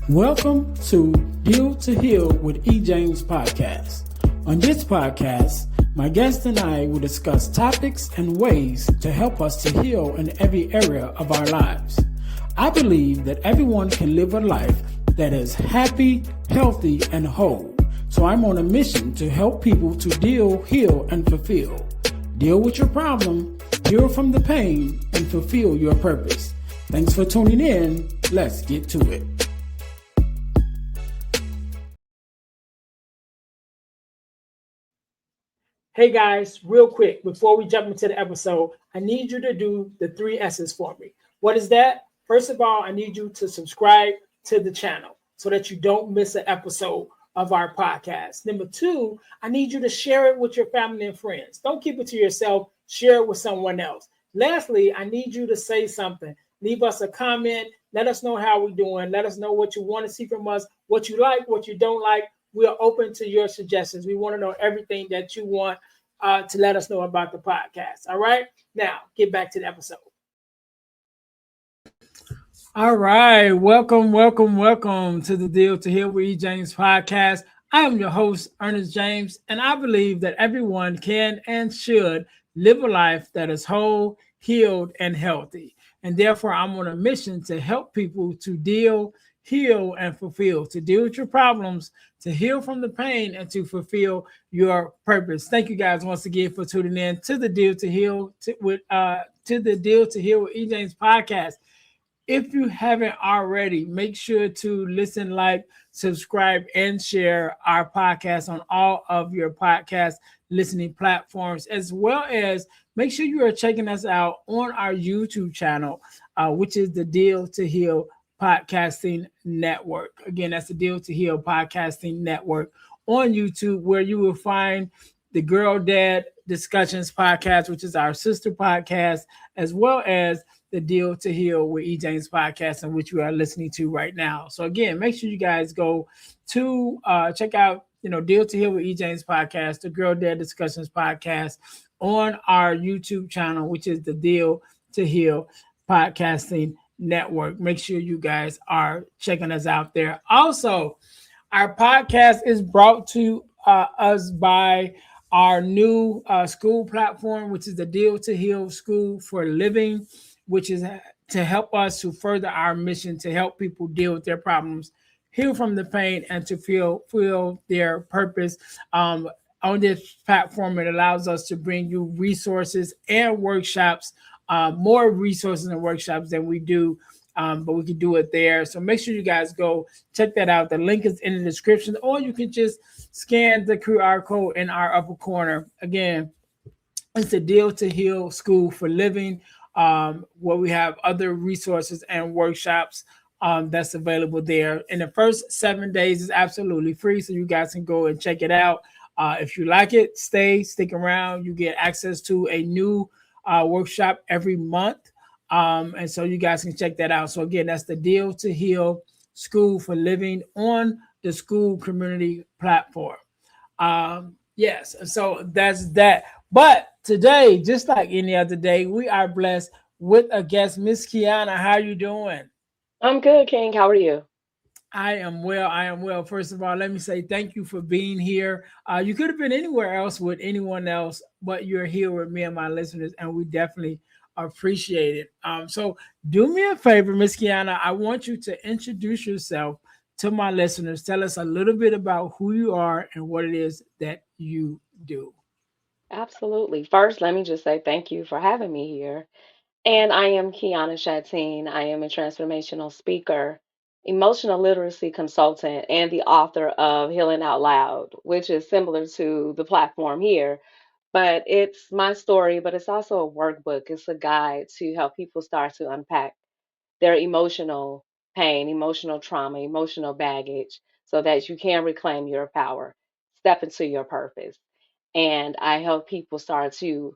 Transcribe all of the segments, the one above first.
Welcome to Deal to Heal with E. James podcast. On this podcast, my guest and I will discuss topics and ways to help us to heal in every area of our lives. I believe that everyone can live a life that is happy, healthy, and whole. So I'm on a mission to help people to deal, heal, and fulfill. Deal with your problem, heal from the pain, and fulfill your purpose. Thanks for tuning in. Let's get to it. Hey guys, real quick, before we jump into the episode, I need you to do the 3 S's for me. What is that? First of all, I need you to subscribe to the channel so that you don't miss an episode of our podcast. Number 2, I need you to share it with your family and friends. Don't keep it to yourself. Share it with someone else. Lastly, I need you to say something. Leave us a comment. Let us know how we're doing. Let us know what you want to see from us, what you like, what you don't like. We are open to your suggestions. We want to know everything that you want to let us know about the podcast. All right. Now, get back to the episode. All right. Welcome to the Deal to Heal with E. James podcast. I am your host, Earnest James, and I believe that everyone can and should live a life that is whole, healed, and healthy. And therefore, I'm on a mission to help people to deal, heal, and fulfill, to deal with your problems, to heal from the pain, and to fulfill your purpose. Thank you guys once again for tuning in to the Deal to Heal with E. James podcast. If you haven't already, make sure to listen, like, subscribe, and share our podcast on all of your podcast listening platforms, as well as make sure you are checking us out on our YouTube channel, which is the Deal to Heal Podcasting Network. Again, that's the Deal to Heal Podcasting Network on YouTube, where you will find the Girl Dad Discussions podcast, which is our sister podcast, as well as the Deal to Heal with E. James podcast, in which we are listening to right now. So again, make sure you guys go to check out, Deal to Heal with E. James podcast, the Girl Dad Discussions podcast on our YouTube channel, which is the Deal to Heal Podcasting Network. Make sure you guys are checking us out there. Also, our podcast is brought to us by our new school platform, which is the Deal to Heal School for Living, which is to help us to further our mission to help people deal with their problems, heal from the pain, and to feel their purpose. On this platform, it allows us to bring you resources and workshops, more resources and workshops than we do, but we can do it there. So make sure you guys go check that out. The link is in the description, or you can just scan the QR code in our upper corner. Again, it's the Deal to Heal School for Living, where we have other resources and workshops that's available there. And the first 7 days is absolutely free, so you guys can go and check it out. If you like it, stick around. You get access to a new workshop every month. And so you guys can check that out. So again, that's the Deal to Heal School for Living on the school community platform. Yes, so that's that. But today, just like any other day, we are blessed with a guest, Miss Keana. How you doing? I'm good, King. How are you? I am well. First of all, let me say thank you for being here. You could have been anywhere else with anyone else, but you're here with me and my listeners, and we definitely appreciate it. So do me a favor, Miss Keana. I want you to introduce yourself to my listeners. Tell us a little bit about who you are and what it is that you do. Absolutely. First, let me just say thank you for having me here. And I am Keana Statten. I am a transformational speaker, emotional literacy consultant, and the author of Healing Out Loud, which is similar to the platform here. But it's my story, but it's also a workbook. It's a guide to help people start to unpack their emotional pain, emotional trauma, emotional baggage, so that you can reclaim your power, step into your purpose. And I help people start to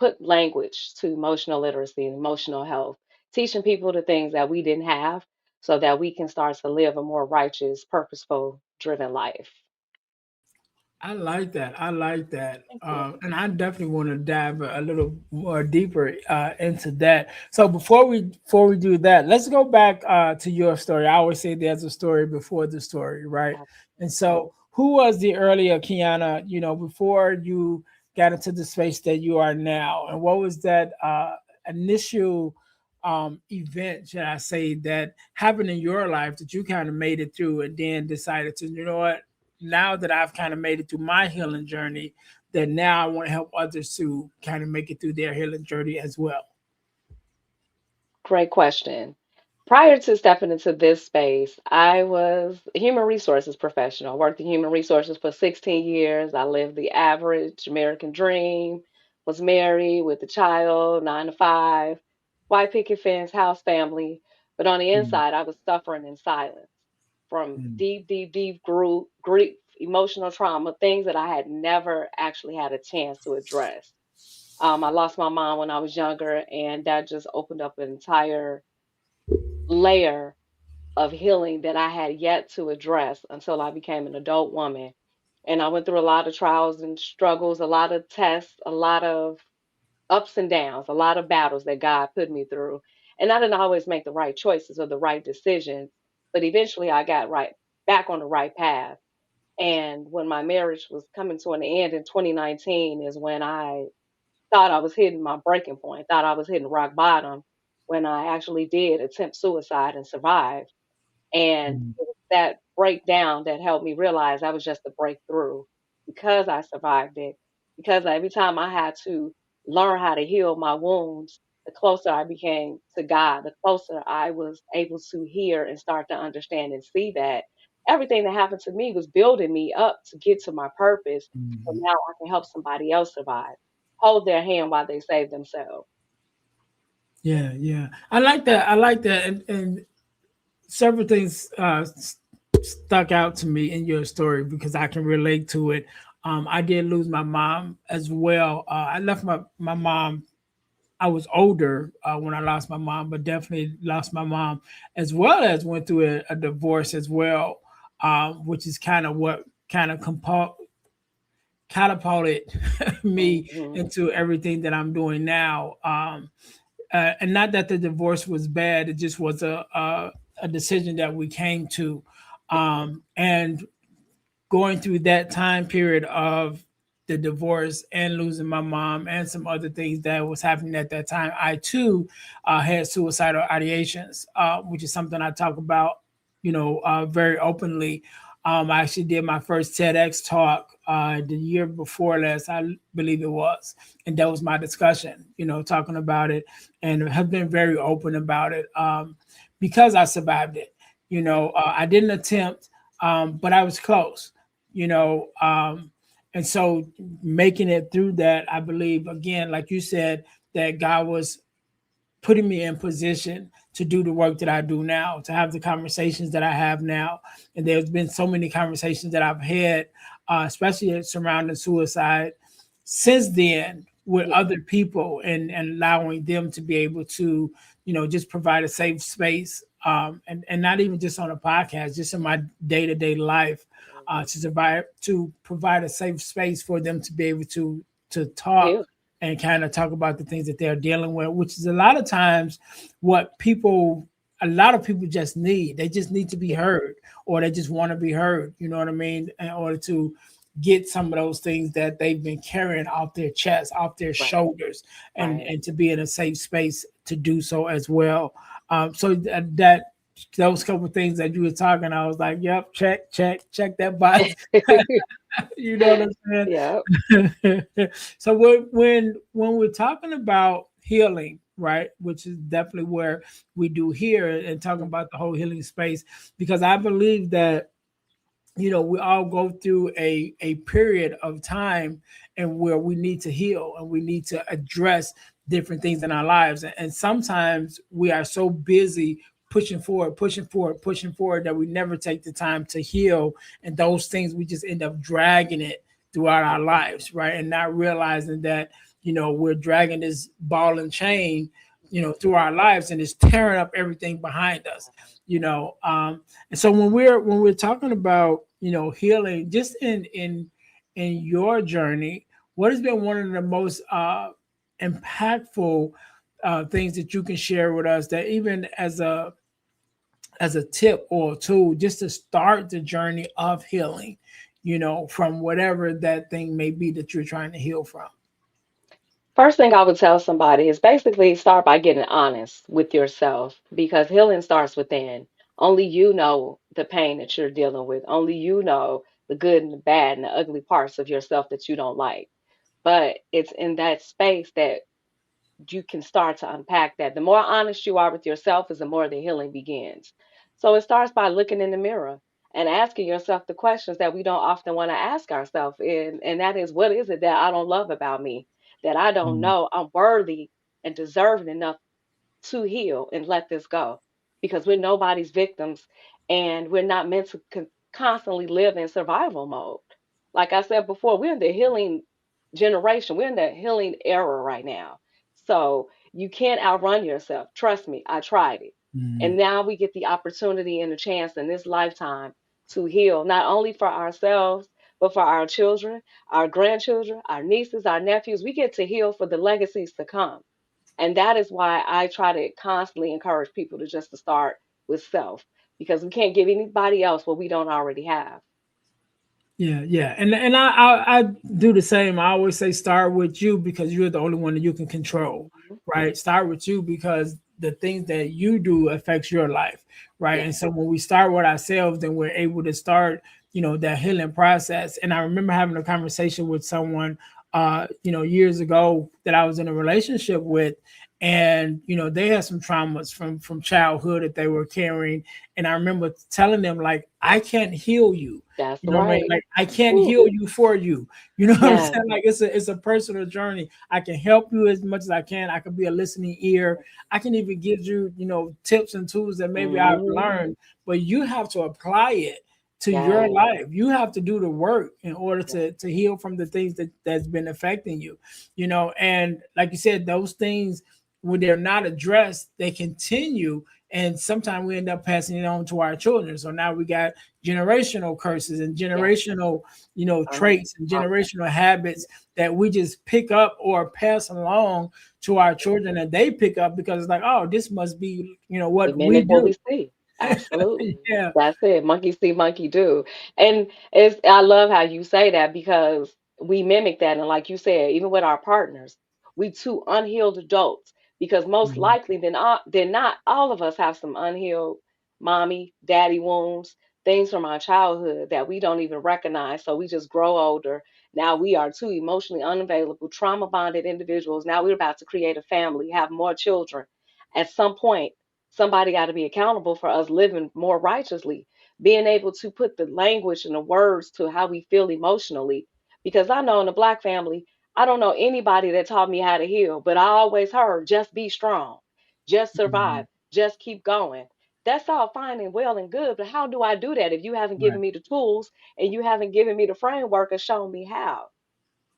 put language to emotional literacy and emotional health, teaching people the things that we didn't have so that we can start to live a more righteous, purposeful, driven life. I like that. I like that. Thank you. And I definitely want to dive a little more deeper into that. So before we do that, let's go back to your story. I always say there's a story before the story, right? And so, Absolutely. who was the earlier Kiana? Before you got into the space that you are now, and what was that initial event, should I say, that happened in your life that you kind of made it through, and then decided to, you know what? Now that I've kind of made it through my healing journey, that now I want to help others to kind of make it through their healing journey as well. Great question. Prior to stepping into this space, I was a human resources professional. I worked in human resources for 16 years. I lived the average American dream, was married with a child, 9 to 5, white picket fence, house family. But on the Mm, inside, I was suffering in silence from mm, deep, deep, deep grief, emotional trauma, things that I had never actually had a chance to address. I lost my mom when I was younger, and that just opened up an entire layer of healing that I had yet to address until I became an adult woman. And I went through a lot of trials and struggles, a lot of tests, a lot of ups and downs, a lot of battles that God put me through. And I didn't always make the right choices or the right decisions, but eventually I got right back on the right path. And when my marriage was coming to an end in 2019 is when I thought I was hitting my breaking point, thought I was hitting rock bottom when I actually did attempt suicide and survived. And mm, it was that breakdown that helped me realize I was just a breakthrough because I survived it. Because every time I had to learn how to heal my wounds, the closer I became to God, the closer I was able to hear and start to understand and see that everything that happened to me was building me up to get to my purpose. So mhm. now I can help somebody else survive. Hold their hand while they save themselves. Yeah, yeah. I like that. I like that. And several things stuck out to me in your story because I can relate to it. I did lose my mom as well. I left my mom. I was older when I lost my mom, but definitely lost my mom as well as went through a divorce as well, which is kind of what kind of catapulted me Hmm. into everything that I'm doing now. And not that the divorce was bad; it just was a decision that we came to, and going through that time period of the divorce and losing my mom and some other things that was happening at that time, I too had suicidal ideations, which is something I talk about, very openly. I actually did my first TEDx talk the year before last, I believe it was, and that was my discussion, talking about it, and have been very open about it because I survived it. I didn't attempt, but I was close you know and so making it through that, I believe, again, like you said, that God was putting me in position to do the work that I do now, to have the conversations that I have now. And there's been so many conversations that I've had, especially surrounding suicide, since then with Yeah, other people, and allowing them to be able to, just provide a safe space. And not even just on a podcast, just in my day to day life, absolutely. to provide a safe space for them to be able to talk Yeah, and kind of talk about the things that they're dealing with, which is a lot of times what a lot of people just need. They just need to be yeah, heard, or they just want to be heard, you know what I mean, in order to get some of those things that they've been carrying off their chest, off their right, shoulders, right. and to be in a safe space to do so as well. So that those couple of things that you were talking, I was like, yep, check, check, check that box. You know what I'm Yeah. saying? So when we're talking about healing, right, which is definitely where we do here, and talking Mhm. about the whole healing space, because I believe that we all go through a period of time and where we need to heal and we need to address different things in our lives, and sometimes we are so busy pushing forward, pushing forward, pushing forward, that we never take the time to heal, and those things we just end up dragging it throughout our lives, right, and not realizing that we're dragging this ball and chain through our lives, and it's tearing up everything behind us. And so when we're talking about healing, just in your journey, what has been one of the most impactful things that you can share with us, that even as a tip or a tool, just to start the journey of healing, from whatever that thing may be that you're trying to heal from? First thing I would tell somebody is basically start by getting honest with yourself because healing starts within. Only you know the pain that you're dealing with. Only you know the good and the bad and the ugly parts of yourself that you don't like. But it's in that space that you can start to unpack that. The more honest you are with yourself is the more the healing begins. So it starts by looking in the mirror and asking yourself the questions that we don't often want to ask ourselves. And that is, what is it that I don't love about me? That I don't Mhm. know I'm worthy and deserving enough to heal and let this go because we're nobody's victims and we're not meant to constantly live in survival mode. Like I said before, we're in the healing generation, we're in the healing era right now. So you can't outrun yourself. Trust me, I tried it. And Mhm. now we get the opportunity and the chance in this lifetime to heal, not only for ourselves, but for our children, our grandchildren, our nieces, our nephews. We get to heal for the legacies to come. And that is why I try to constantly encourage people to just to start with self because we can't give anybody else what we don't already have. Yeah, yeah, and I do the same. I always say start with you because you're the only one that you can control, Mhm. right? Start with you because the things that you do affects your life, right? And Yes, so when we start with ourselves, then we're able to start, that healing process. And I remember having a conversation with someone, years ago that I was in a relationship with, and they had some traumas from childhood that they were carrying, and I remember telling them like, I can't heal you. that's You know what I mean? right. Like I can't Ooh, heal you for you. You know what I'm yes. saying? Like it's a personal journey. I can help you as much as I can. I can be a listening ear. I can even give you, tips and tools that maybe I've Hmm. learned, but you have to apply it to your Yes, life. You have to do the work in order yes. to heal from the things that's been affecting you. And like you said, those things when they're not addressed, they continue, and sometimes we end up passing it on to our children. So now we got generational curses and Yes. generational, Um, traits and generational habits that we just pick up or pass along to our children, and they pick up because it's like, oh, this must be, we what we mimic what do. we see. Absolutely. Yeah. That's it. Monkey see, monkey do. And I love how you say that because we mimic that. And like you said, even with our partners, we two unhealed adults. Because most Mhm. likely than not, all of us have some unhealed mommy, daddy wounds, things from our childhood that we don't even recognize. So we just grow older. Now we are two emotionally unavailable, trauma bonded individuals. Now we're about to create a family, have more children. At some point, somebody got to be accountable for us living more righteously, being able to put the language and the words to how we feel emotionally. Because I know in the black family, I don't know anybody that taught me how to heal, but I always heard just be strong, just survive, Mhm. just keep going. That's all fine and well and good, but how do I do that if you haven't given Right. me the tools and you haven't given me the framework or shown me how?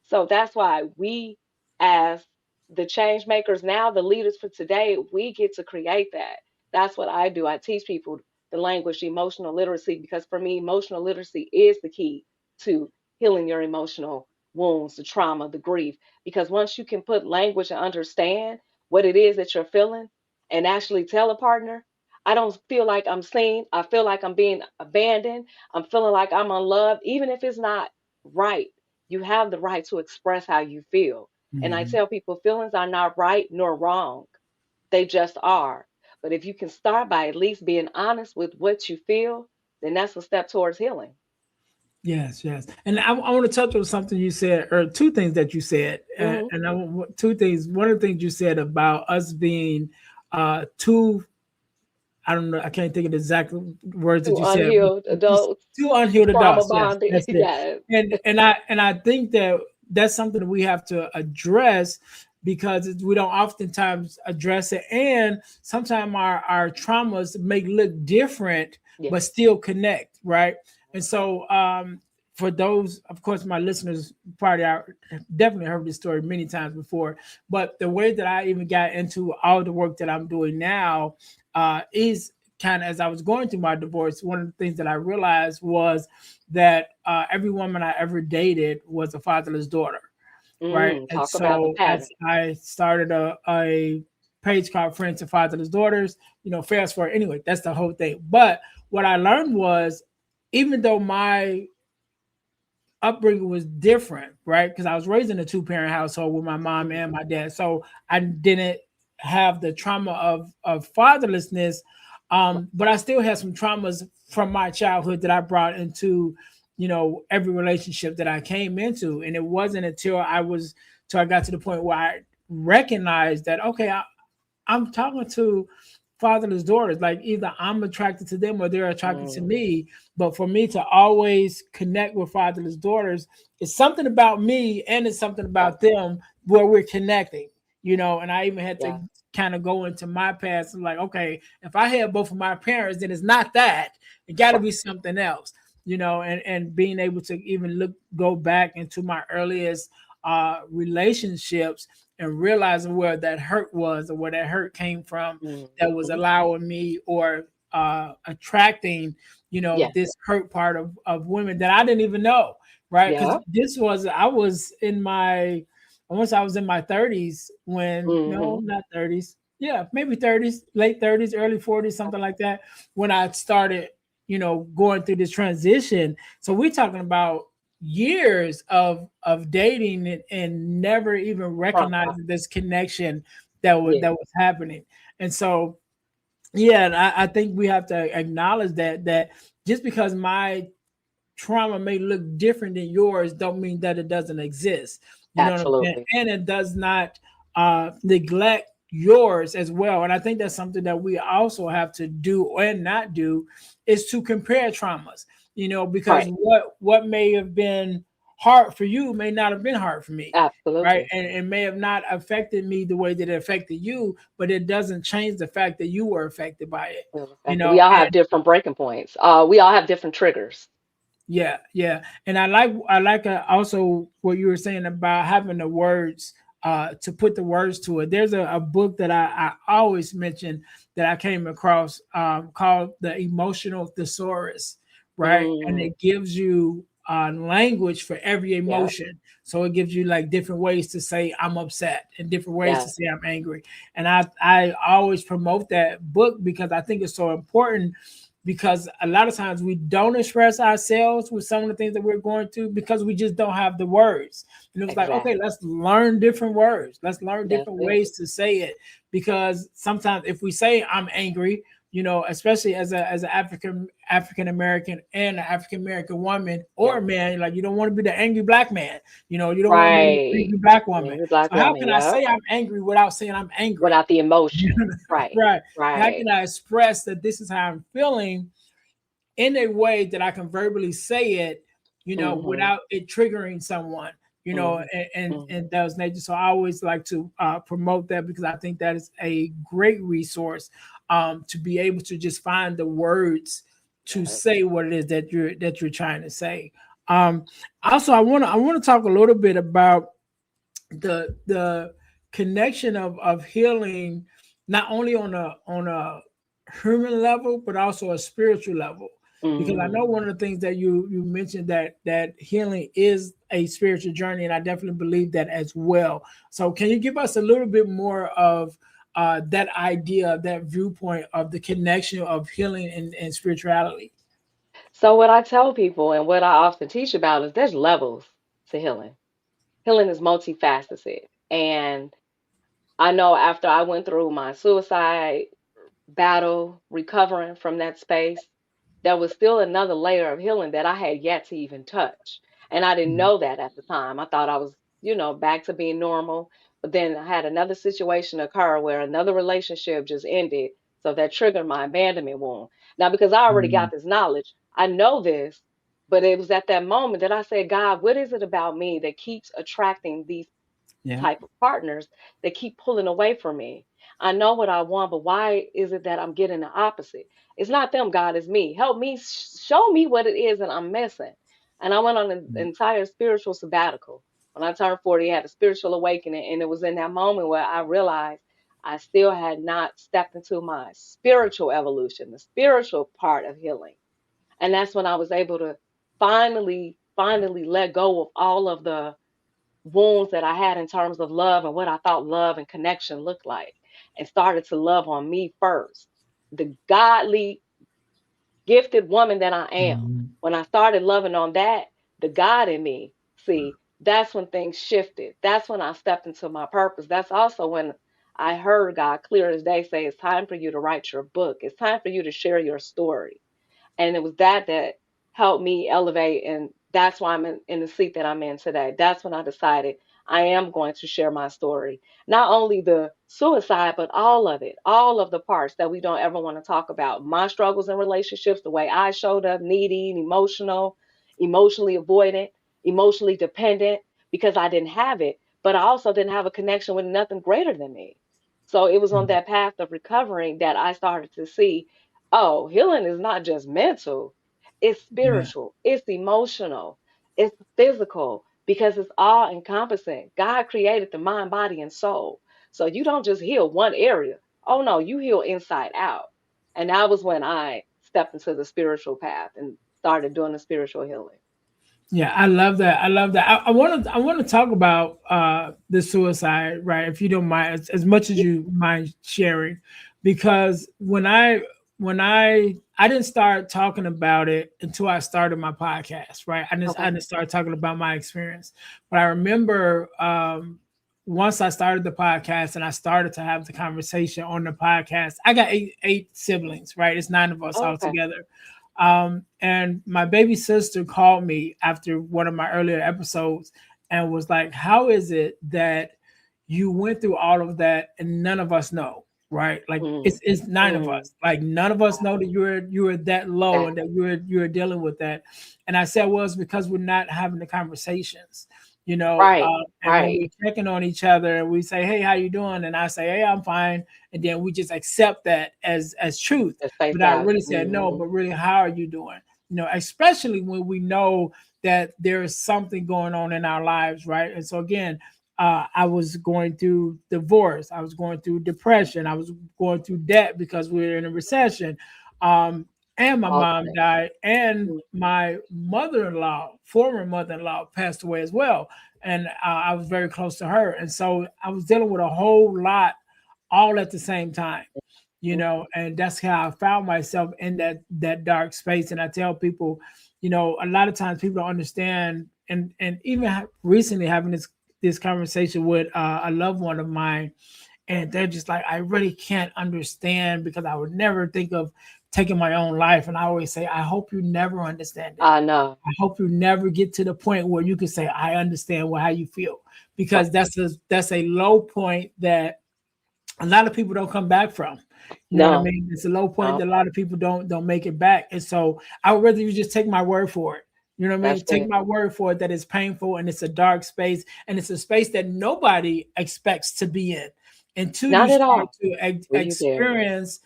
So that's why we, as the change makers now, the leaders for today, we get to create that. That's what I do. I teach people the language, emotional literacy, because for me, emotional literacy is the key to healing your emotional wounds, the trauma, the grief. Because once you can put language and understand what it is that you're feeling and actually tell a partner, I don't feel like I'm seen. I feel like I'm being abandoned. I'm feeling like I'm unloved, even if it's not right. You have the right to express how you feel. And I Mhm. tell people feelings are not right nor wrong, they just are. But if you can start by at least being honest with what you feel, then that's a step towards healing. Yes, yes. And I want to touch on something you said, or two things that you said. Hmm. And two things. One of the things you said about us being too, I don't know, I can't think of the exact words that To you said, unhealed but just adults, too unhealed trauma adults. Yes, bonded. that's it. Yes. And I think that that's something that we have to address because we don't oftentimes address it, and sometimes our traumas may look different but Yes. still connect, right? And so for those, of course, my listeners probably are definitely heard this story many times before, but the way that I even got into all the work that I'm doing now is kind of as I was going through my divorce, one of the things that I realized was that every woman I ever dated was a fatherless daughter, right? And Talk about the so as pattern. I started a page called Friends to Fatherless Daughters, fast forward anyway, that's the whole thing. But what I learned was, even though my upbringing was different, right? Because I was raised in a two-parent household with my mom and Mhm. my dad, so I didn't have the trauma of fatherlessness, but I still had some traumas from my childhood that I brought into, every relationship that I came into, and it wasn't until I got to the point where I recognized that, okay, I'm talking to fatherless daughters. Like, either I'm attracted to them or they're attracted to Mm, me. But for me to always connect with fatherless daughters, it's something about me and it's something yeah, about them where we're connecting. And I even had to yeah, kind of go into my past and, like, okay, if I had both of my parents, then it's not that. It got to right. be something else. And being able to even go back into my earliest relationships and realizing where that hurt was or where that hurt came from, that was Mhm. allowing me or attracting, Yes. this hurt part of women that I didn't even know, right? Because Yeah. I was in my, once I was in my 30s when, no, Mhm. not 30s. Yeah, maybe 30s, late 30s, early 40s, something like that, when I started, going through this transition. So we're talking about years of dating and never even Trauma. recognizing this connection that was Yeah. happening. And so, yeah, and I think we have to acknowledge that just because my trauma may look different than yours don't mean that it doesn't exist. You know what I'm saying? Absolutely. And it does not neglect yours as well. And I think that's something that we also have to do and not do, is to compare traumas. Because Right. what may have been hard for you may not have been hard for me. Right. Absolutely. And it may have not affected me the way that it affected you, but it doesn't change the fact that you were affected by it. Well, the You fact that we know, all have different breaking points. We all have different triggers. yeah, yeah, and I like also what you were saying about having the words, to put the words to it. There's a book that I always mention that I came across, called The Emotional Thesaurus, right? And Mm, it gives you language for every yeah. emotion. So it gives you like different ways to say I'm upset and different ways Yeah. to say I'm angry. And I always promote that book because I think it's so important, because a lot of times we don't express ourselves with some of the things that we're going through because we just don't have the words. And it was like, okay, Exactly. let's learn different words. Let's learn That's different it. ways to say it. Because sometimes if we say I'm angry, especially as an African American and an African American woman Yeah. or a man, like, you don't want to be the angry black man. You don't want to be the Right. angry black woman. Angry black So how woman. can I Yeah. say I'm angry without saying I'm angry? Without the emotion. Right. Right. How Right. can I express that this is how I'm feeling in a way that I can verbally say it, Mhm. without it triggering someone, Mhm. Mhm. and those nature. So I always like to promote that because I think that is a great resource, to be able to just find the words to Yeah. say what it is that you're trying to say. Um, Also, I want to talk a little bit about the connection of healing, not only on a human level but also a spiritual level, because I know Mm. one of the things that you mentioned, that healing is a spiritual journey, and I definitely believe that as well. So can you give us a little bit more of that idea, that viewpoint of the connection of healing and spirituality? So what I tell people and what I often teach about is there's levels to healing. Healing is multifaceted. And I know after I went through my suicide battle, recovering from that space, there was still another layer of healing that I had yet to even touch. And I didn't Mhm. know that at the time. I thought I was, back to being normal. But then I had another situation occur where another relationship just ended. So that triggered my abandonment wound. Now, because I already Mhm. got this knowledge, I know this, but it was at that moment that I said, God, what is it about me that keeps attracting these Yeah. type of partners that keep pulling away from me? I know what I want, but why is it that I'm getting the opposite? It's not them, God, it's me. Help me, show me what it is that I'm missing. And I went on an entire spiritual sabbatical. When I turned 40, I had a spiritual awakening, and it was in that moment where I realized I still had not stepped into my spiritual evolution, the spiritual part of healing. And that's when I was able to finally let go of all of the wounds that I had in terms of love and what I thought love and connection looked like, and started to love on me first. The godly, gifted woman that I am. Mhm. When I started loving on that, the God in me, see, that's when things shifted. That's when I stepped into my purpose. That's also when I heard God clear as day say, it's time for you to write your book. It's time for you to share your story. And it was that helped me elevate, and that's why I'm in the seat that I'm in today. That's when I decided I am going to share my story, not only the suicide, but all of it, all of the parts that we don't ever want to talk about, my struggles in relationships, the way I showed up needy and emotional, emotionally avoidant, emotionally dependent, because I didn't have it, but I also didn't have a connection with nothing greater than me. So it was on that path of recovering that I started to see, oh, healing is not just mental, it's Yeah. spiritual, it's emotional, it's physical, because it's all encompassing. God created the mind, body, and soul. So you don't just heal one area. Oh no, you heal inside out. And that was when I stepped into the spiritual path and started doing the spiritual healing. Yeah, I love that. I love that. I want to talk about the suicide, right? If you don't mind, as much as Yeah. you mind sharing, because when I didn't start talking about it until I started my podcast, right? I Okay. didn't start talking about my experience, but I remember once I started the podcast and I started to have the conversation on the podcast. I got eight siblings, right? It's nine of us all Okay. together, and my baby sister called me after one of my earlier episodes and was like, "How is it that you went through all of that and none of us know?" Right? Like Mm, it's nine of mm, us. Like none of us know that you were that low and that that you were dealing with that. And I said, "Well, it's because we're not having the conversations." You know, right, and when we're right. checking on each other and we say, "Hey, how you doing?" and I say, "Hey, I'm fine," and then we just accept that as truth At face without value. really saying no, Hmm. but really, how are you doing? Especially when we know that there is something going on in our lives, right? And so again, I was going through divorce, I was going through depression, I was going through debt because we were in a recession, um, and my All the mom things. died, and Mm. my mother-in-law, former mother-in-law, passed away as well, and I was very close to her, and so I was dealing with a whole lot all at the same time, and that's how I found myself in that dark space. And I tell people, a lot of times people don't understand, and even recently having this conversation with a loved one of mine, and they're just like, I really can't understand because I would never think of taking my own life. And I always say, I hope you never understand it. I know. I hope you never get to the point where you can say, I understand how you feel, Right. because that's a low point that a lot of people don't come back from. You know what I No, mean? It's a low point no, that a lot of people don't make it back. And so I would rather you just take my word for it. You know what I that's mean? Take it. my word for it that it's painful and it's a dark space and it's a space that nobody expects to be in until you Not at start all. to Were you there? experience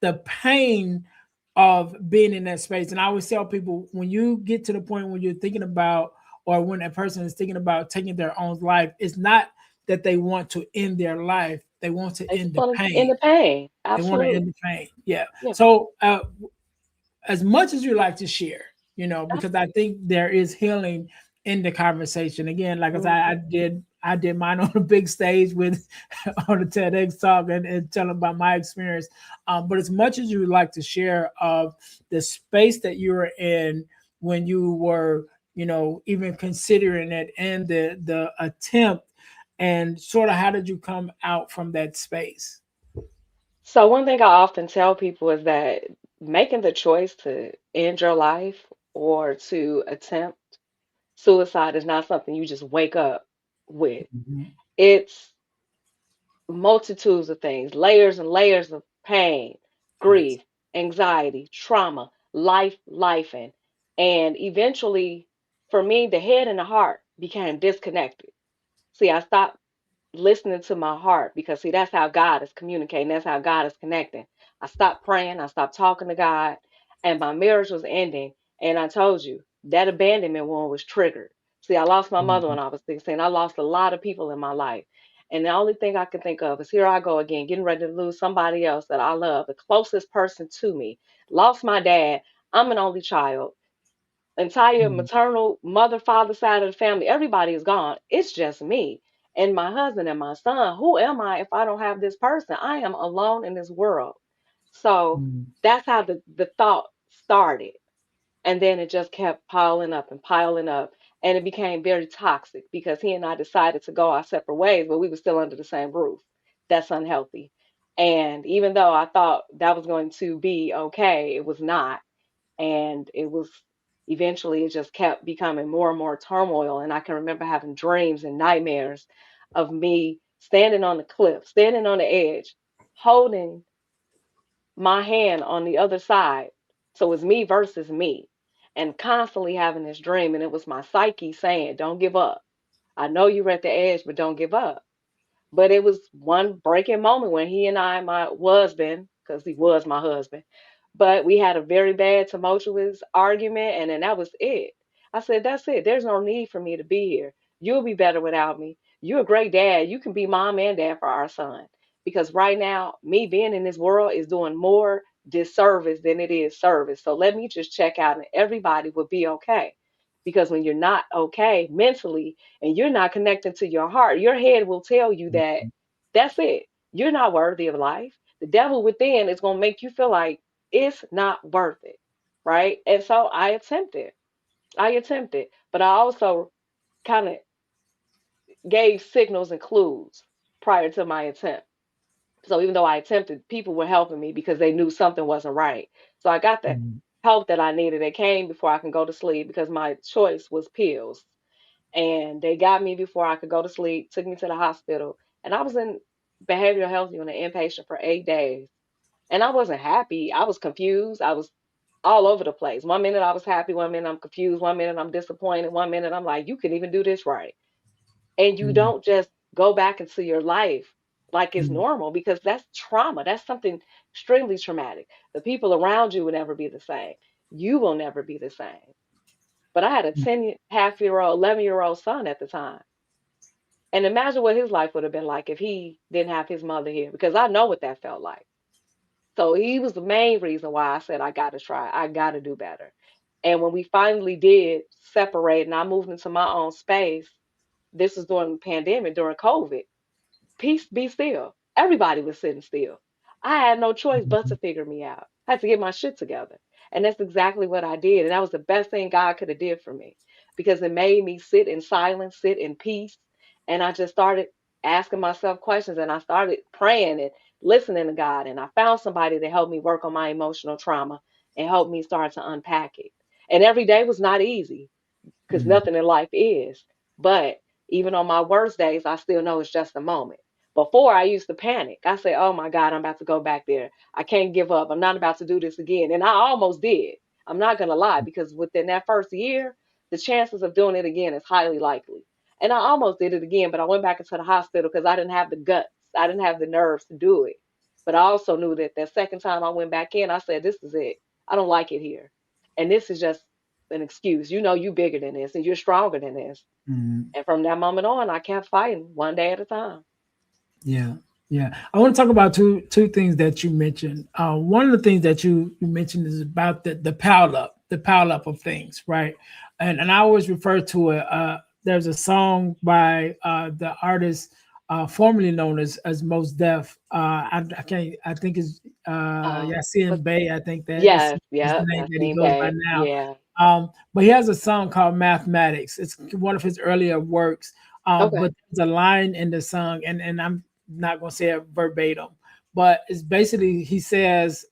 the pain of being in that space. And I always tell people, when you get to the point when you're thinking about, or when a person is thinking about taking their own life, it's not that they want to end their life, they want to They just end the want to pain. end the pain. They want to Absolutely. end the pain. Yeah. Yeah. So as much as you like to share, because I Absolutely. think there is healing in the conversation. Again, like I said, Mhm. I did mine on a big stage with on the TEDx talk and telling about my experience. But as much as you would like to share of the space that you were in when you were, even considering it, and the attempt, and sort of how did you come out from that space? So one thing I often tell people is that making the choice to end your life or to attempt suicide is not something you just wake up with. Mhm. It's multitudes of things, layers and layers of pain, Yes. grief, anxiety, trauma, lifing. And eventually, for me, the head and the heart became disconnected. See, I stopped listening to my heart, because see, that's how God is communicating, that's how God is connecting. I stopped praying, I stopped talking to God, and my marriage was ending. And I told you that abandonment wound was triggered. See, I lost my mother when Mhm. I was 16. I lost a lot of people in my life. And the only thing I can think of is here I go again, getting ready to lose somebody else that I love, the closest person to me. Lost my dad. I'm an only child. Entire mm, maternal mother, father side of the family, everybody is gone. It's just me and my husband and my son. Who am I if I don't have this person? I am alone in this world. So mm, that's how the thought started. And then it just kept piling up and piling up. And it became very toxic because he and I decided to go our separate ways, but we were still under the same roof. That's unhealthy. And even though I thought that was going to be okay, it was not. And it was eventually, it just kept becoming more and more turmoil. And I can remember having dreams and nightmares of me standing on the cliff, standing on the edge, holding my hand on the other side. So it's me versus me. And constantly having this dream. And it was my psyche saying, don't give up. I know you're at the edge, but don't give up. But it was one breaking moment when he and I, my husband, because he was my husband, but we had a very bad, tumultuous argument, and then that was it. I said, that's it. There's no need for me to be here. You'll be better without me. You're a great dad. You can be mom and dad for our son. Because right now, me being in this world is doing more disservice than it is service. So let me just check out, and everybody will be okay. Because when you're not okay mentally, and you're not connecting to your heart, your head will tell you that that's it. You're not worthy of life. The devil within is going to make you feel like it's not worth it. Right. And so I attempted. I attempted. But I also kind of gave signals and clues prior to my attempt. So even though I attempted, people were helping me because they knew something wasn't right. So I got the mm, help that I needed. It came before I can go to sleep because my choice was pills, and they got me before I could go to sleep, took me to the hospital, and I was in behavioral health unit inpatient for 8 days. And I wasn't happy. I was confused. I was all over the place. One minute I was happy, one minute I'm confused, one minute I'm disappointed, one minute I'm like, you can even do this right. And you mm, don't just go back into your life like it's mm, normal, because that's trauma. That's something extremely traumatic. The people around you will never be the same. You will never be the same. But I had a mm, 10.5-year-old, 11-year-old son at the time. And imagine what his life would have been like if he didn't have his mother here, because I know what that felt like. So he was the main reason why I said I got to try. I got to do better. And when we finally did separate and I moved into my own space, this was during the pandemic, during COVID. Peace be still. Everybody was sitting still. I had no choice but to figure me out. I had to get my shit together. And that's exactly what I did. And that was the best thing God could have did for me, because it made me sit in silence, sit in peace. And I just started asking myself questions, and I started praying and listening to God. And I found somebody to help me work on my emotional trauma and help me start to unpack it. And every day was not easy, because mm, nothing in life is. But even on my worst days, I still know it's just a moment. Before, I used to panic. I say, oh my God, I'm about to go back there. I can't give up. I'm not about to do this again. And I almost did. I'm not going to lie, because within that first year, the chances of doing it again is highly likely. And I almost did it again, but I went back into the hospital because I didn't have the guts. I didn't have the nerves to do it. But I also knew that that second time I went back in, I said, this is it. I don't like it here. And this is just an excuse. You know, you bigger than this and you're stronger than this. mm. And from that moment on, I kept fighting one day at a time. Yeah, yeah. I want to talk about two things that you mentioned. One of the things that you mentioned is about the pile up of things, right? And I always refer to it. There's a song by the artist formerly known as Most Def. I can't. I think it's But Yasin Bey. I think that is yes, the yep, name I that he seen goes by Bay. now. Yeah. But he has a song called Mathematics. It's one of his earlier works. Okay. But there's a line in the song, and I'm not going to say it verbatim, but it's basically he says,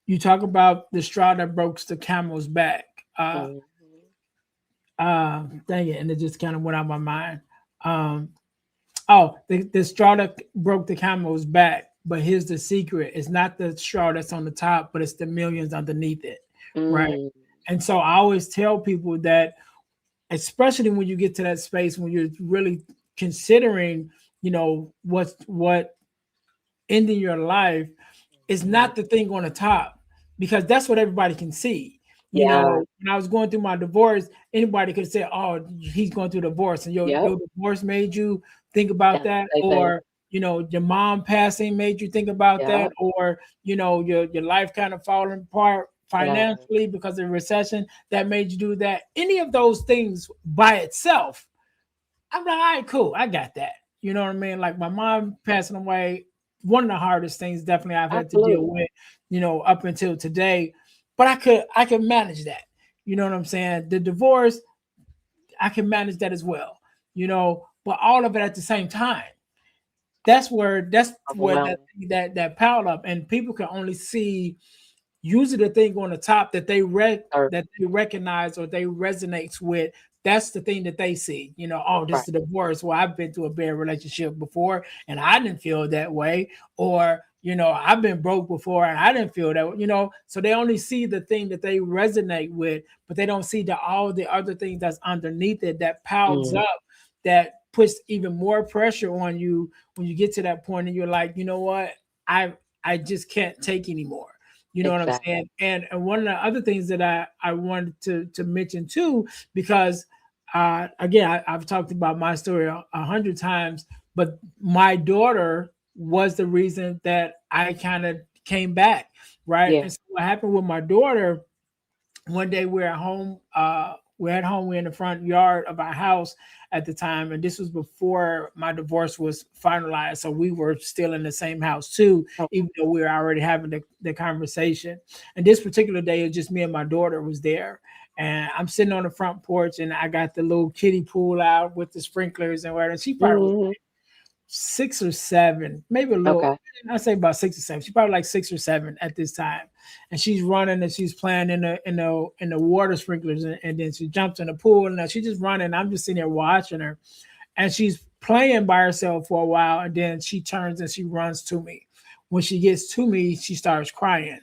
"You talk about the straw that broke the camel's back." Hmm. Dang it, and it just kind of went out of my mind. Um, oh, the straw that broke the camel's back. But here's the secret: it's not the straw that's on the top, but it's the millions underneath it, right? Mm. And so I always tell people that, especially when you get to that space when you're really considering, what ending your life is Mhm. not the thing on the top, because that's what everybody can see. Yeah. when I was going through my divorce, anybody could say, "Oh, he's going through divorce," and Yep. your divorce made you think about That's that, what they say. or your mom passing made you think about that, Yep. or your life kind of falling apart Yeah. financially because of the recession that made you do that. Any of those things by itself, I'm like, all right, cool, I got that. You know what I mean? Like my mom passing away, one of the hardest things definitely I've had to deal Absolutely. with, up until today. But I could manage that. You know what I'm saying? The divorce, I can manage that as well. But all of it at the same time. That's where Overwhelming. that piled up, and people can only see usually the thing on the top Or that they recognize or they resonates with. That's the thing that they see. Oh, this right. is the divorce. Well, I've been through a bad relationship before and I didn't feel that way. Or I've been broke before and I didn't feel that way. So they only see the thing that they resonate with, but they don't see all the other things that's underneath it that piles Mm, up, that puts even more pressure on you when you get to that point and you're like, you know what, I just can't take anymore. You know what I'm exactly. saying? And one of the other things that I wanted to mention too, because again, I've talked about my story 100 times, but my daughter was the reason that I kind of came back, right? Yeah. And so what happened with my daughter, one day we're at home, we're at home, we're in the front yard of our house at the time, and this was before my divorce was finalized, so we were still in the same house too, Okay. even though we were already having the conversation. And this particular day, it was just me and my daughter was there, and I'm sitting on the front porch, and I got the little kiddie pool out with the sprinklers and whatever. And she probably was Hmm. 6 or 7, maybe a little. Okay. I'd say about 6 or 7. She's probably like 6 or 7 at this time, and she's running and she's playing in the water sprinklers, and then she jumps in the pool and she's just running. I'm just sitting there watching her, and she's playing by herself for a while, and then she turns and she runs to me. When she gets to me, she starts crying,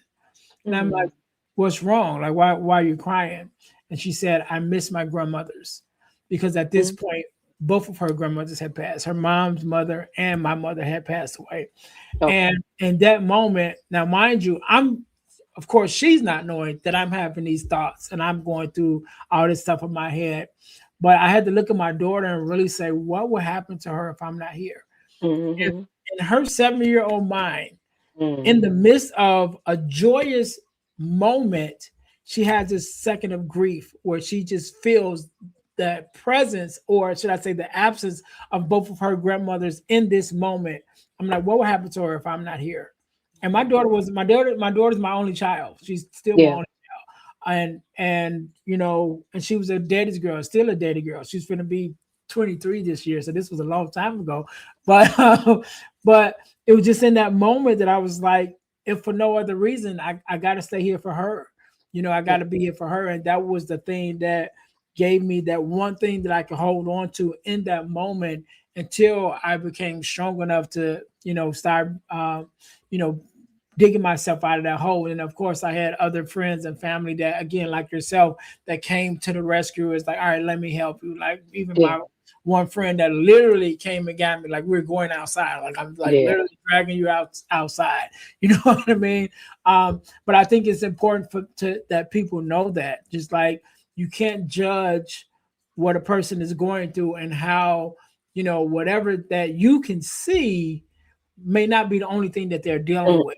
and I'm like, Mm, "What's wrong? Like, why are you crying?" And she said, "I miss my grandmothers," because at this mm, point, both of her grandmothers had passed. Her mom's mother and my mother had passed away. okay. And in that moment, now mind you, of course, she's not knowing that I'm having these thoughts and I'm going through all this stuff in my head. But I had to look at my daughter and really say, what will happen to her if I'm not here? And Hmm. in her 7-year-old mind, in Mm, the midst of a joyous moment, she has this second of grief where she just feels the presence, or should I say, the absence of both of her grandmothers in this moment. I'm like, what will happen to her if I'm not here? And my daughter mhm. was my daughter. My daughter's my only child. She's still my Yeah. only, and she was a daddy's girl, still a daddy girl. She's going to be 23 this year, so this was a long time ago. But but it was just in that moment that I was like, if for no other reason, I got to stay here for her. I got Yeah. to be here for her, and that was the thing that gave me that one thing that I could hold on to in that moment until I became strong enough to start you know digging myself out of that hole. And of course, I had other friends and family that, again, like yourself, that came to the rescue. It's like, all right, let me help you. Like even Yeah. my one friend that literally came and got me, like we're going outside, like I'm like Yeah. literally dragging you outside. You know what I mean? But I think it's important that people know that, just like you can't judge what a person is going through and how whatever that you can see may not be the only thing that they're dealing Mm, with.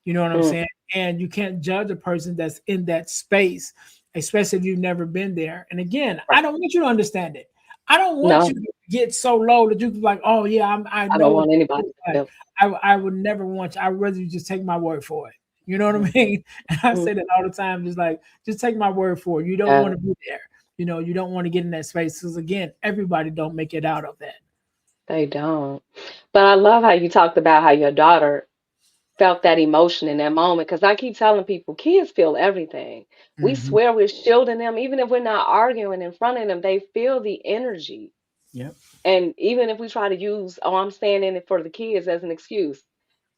You know what I'm mm. saying? And you can't judge a person that's in that space, especially if you've never been there. And again, I Right. don't want you to understand it. I don't want No, you to get so low that you can be like, oh yeah, I I know don't what want it anybody is to like. feel. I would never want you. I'd rather you just take my word for it. You know what I Mhm. mean? And I Mm. say that all the time, just like, just take my word for it. You don't want Yeah, to be there. You don't want to get in that space because again, everybody don't make it out of that. they don't. But I love how you talked about how your daughter felt that emotion in that moment. Because I keep telling people, kids feel everything. We Hmm. swear we're shielding them, even if we're not arguing in front of them, they feel the energy. Yep. And even if we try to use, oh, I'm staying in it for the kids as an excuse,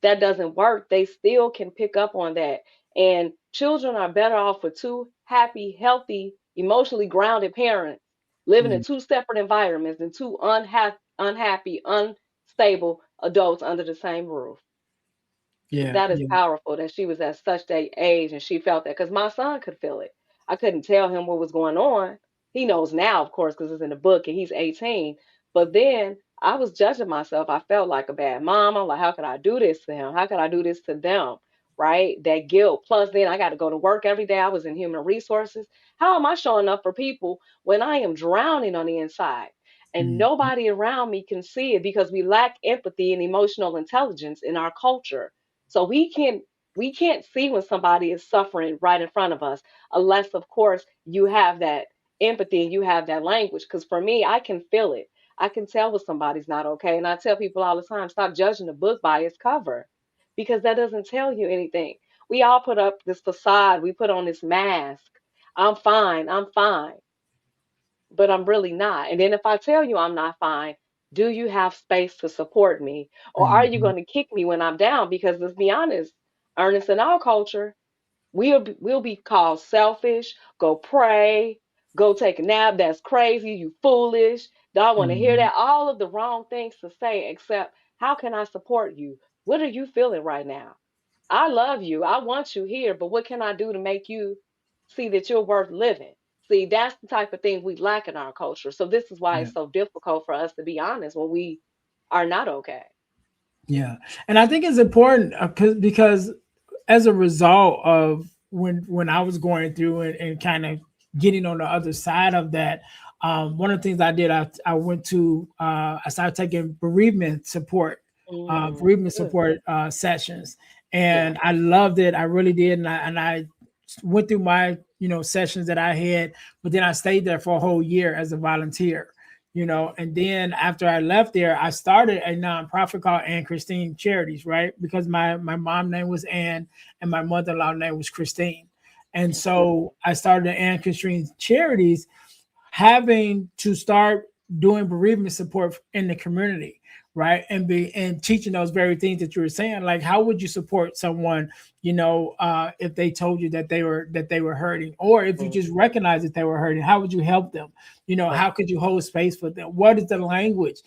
that doesn't work. They still can pick up on that. And children are better off with two happy, healthy, emotionally grounded parents living in Mm. two separate environments than two unhappy, unstable adults under the same roof. Yeah. That is Yeah. powerful that she was at such a age and she felt that because my son could feel it. I couldn't tell him what was going on. He knows now, of course, because it's in the book and he's 18. But then I was judging myself. I felt like a bad mom. I'm like, how could I do this to him? How could I do this to them? Right? That guilt. Plus, then I got to go to work every day. I was in human resources. How am I showing up for people when I am drowning on the inside? And Mhm. nobody around me can see it because we lack empathy and emotional intelligence in our culture. So we can't see when somebody is suffering right in front of us, unless of course you have that empathy and you have that language. Because for me, I can feel it. I can tell when somebody's not okay. And I tell people all the time, stop judging a book by its cover, because that doesn't tell you anything. We all put up this facade, we put on this mask. I'm fine, but I'm really not. And then if I tell you I'm not fine, do you have space to support me? Or are you Mhm. going to kick me when I'm down? Because let's be honest, Ernest, in our culture, we'll be called selfish, go pray, go take a nap, that's crazy, you foolish. Don't want to hear Mhm. that. All of the wrong things to say, except how can I support you? What are you feeling right now? I love you. I want you here, but what can I do to make you see that you're worth living? See, that's the type of thing we lack in our culture. So this is why Yeah. it's so difficult for us to be honest when we are not okay. Yeah, and I think it's important because as a result of when I was going through and kind of getting on the other side of that, one of the things I did, I went to I started taking Mm, bereavement good. support sessions, Yeah. and I loved it. I really did, and I went through my sessions that I had, but then I stayed there for a whole year as a volunteer. And then after I left there, I started a nonprofit called Ann Christine Charities, right? Because my mom name was Ann and my mother-in-law name was Christine. And That's good. so I started Ann Christine Charities, having to start doing bereavement support in the community, right? And teaching those very things that you were saying, like how would you support someone, if they told you that they were hurting, or if you Mm, just recognize that they were hurting, how would you help them? How right. could you hold space for them? What is the language,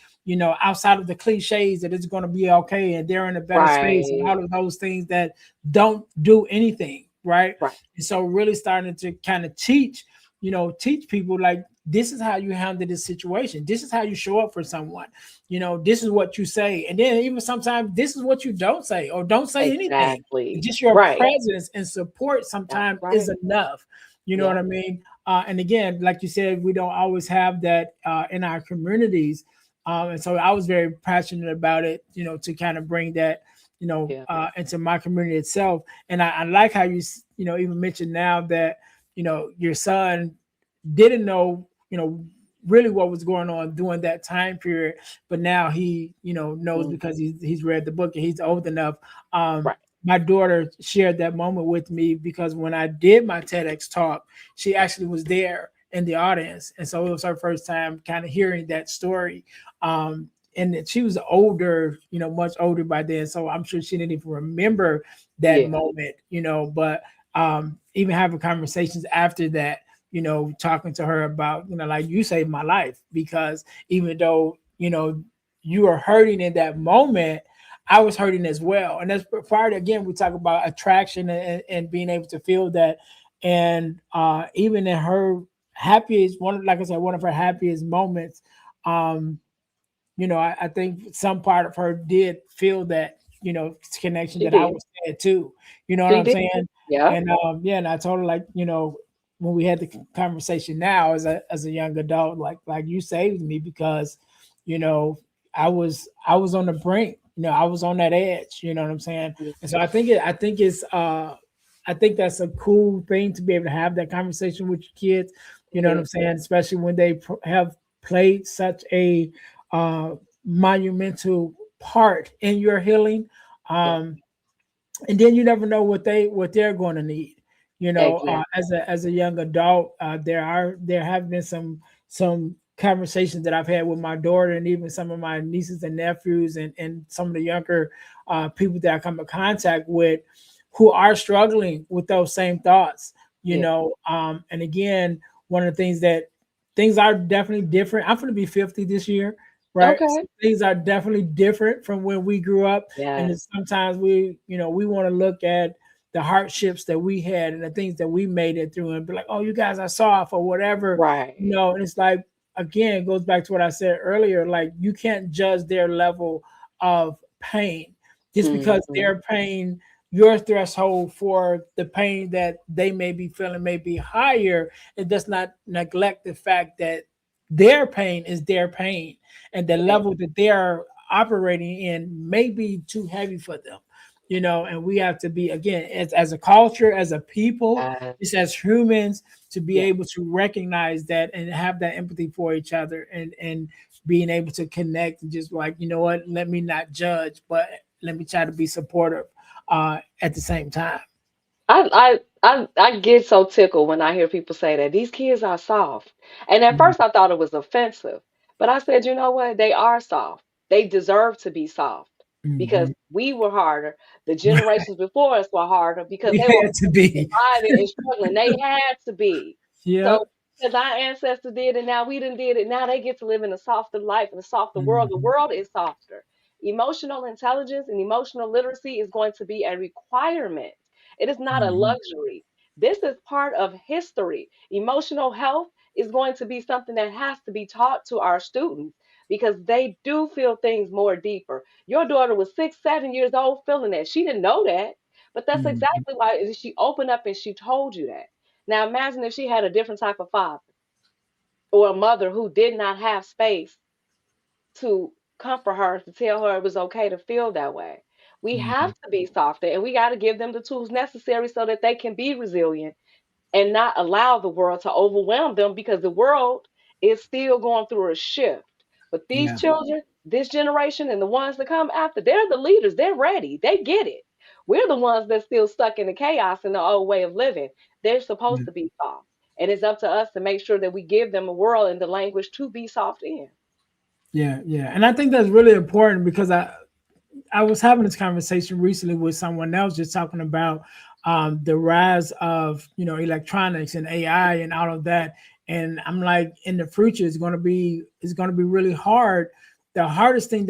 outside of the cliches that it's going to be okay and they're in a better space, and Right. all of those things that don't do anything, right? Right. And so really starting to kind of teach people, like, this is how you handle this situation. This is how you show up for someone. This is what you say. And then even sometimes this is what you don't say or don't say anything. Exactly. Just your Right. presence and support That's sometimes is right. enough. You know what Yeah. I mean? And again, like you said, we don't always have that in our communities. And so I was very passionate about it, to kind of bring that, Yeah. into my community itself. And I like how even mentioned now that, your son didn't know, really what was going on during that time period, but now he, knows Mm, because he's read the book and he's old enough. right. My daughter shared that moment with me because when I did my TEDx talk, she actually was there in the audience, and so it was her first time kind of hearing that story. And that she was older, much older by then, so I'm sure she didn't even remember that Yeah. moment, but even having conversations after that, talking to her about, like, you saved my life, because even though, you are hurting in that moment, I was hurting as well. And that's part, again, we talk about attraction and being able to feel that. And even in her happiest, like I said, one of her happiest moments, um, I think some part of her did feel that, connection She that I did. was there too. You know what She I'm did. saying? Yeah. And yeah, and I told her, like, when we had the conversation now as a young adult, like you saved me, because, you know, I was on the brink, I was on that edge, you know what I'm saying? Yeah. And so I think that's a cool thing to be able to have that conversation with your kids, you It know what I'm is. saying? Especially when they have played such a uh, monumental part in your healing. Yeah. Um, and then you never know what they're going to need. Exactly. As a young adult, there have been some conversations that I've had with my daughter and even some of my nieces and nephews and some of the younger people that I come in contact with, who are struggling with those same thoughts. Yeah. And again, one of the things are definitely different. I'm going to be 50 this year, right? So Okay. things are definitely different from when we grew up, and Yes. sometimes we want to look at the hardships that we had and the things that we made it through, and be like, oh, you guys are soft or whatever, Right. and it's like, again, it goes back to what I said earlier. Like, you can't judge their level of pain just because Hmm. their pain, your threshold for the pain that they may be feeling may be higher. It does not neglect the fact that their pain is their pain, and the Right. level that they are operating in may be too heavy for them. And we have to be, again, as a culture, as a people, Yes. just as humans, to be Yes. able to recognize that and have that empathy for each other, and being able to connect, and just like, what, let me not judge, but let me try to be supportive at the same time. I get so tickled when I hear people say that these kids are soft. And at Mhm. first I thought it was offensive. But I said, you know what? They are soft. They deserve to be soft because Mhm. we were harder. The generations before us were harder because We they were had to be. surviving and struggling. They had to be. So Yep. because our ancestors did it, now we done did it. Now they get to live in a softer life and a softer world. The Mhm. world is softer. Emotional intelligence and emotional literacy is going to be a requirement. It is not a Mhm. luxury. This is part of history. Emotional health is going to be something that has to be taught to our students because they do feel things more deeper. Your daughter was 6, 7 years old feeling that. She didn't know that, but that's Mhm. exactly why she opened up and she told you that. Now imagine if she had a different type of father or a mother who did not have space to comfort her, to tell her it was okay to feel that way. We have Mhm. to be softer and we got to give them the tools necessary so that they can be resilient and not allow the world to overwhelm them because the world is still going through a shift. But these Yeah. children, this generation, and the ones that come after, they're the leaders. They're ready. They get it. We're the ones that's still stuck in the chaos and the old way of living. They're supposed Yeah. to be soft. And it's up to us to make sure that we give them a world and the language to be soft in. Yeah. Yeah. And I think that's really important because I was having this conversation recently with someone else, just talking about the rise of electronics and AI and all of that. And I'm like, in the future, it's going to be really hard. The hardest thing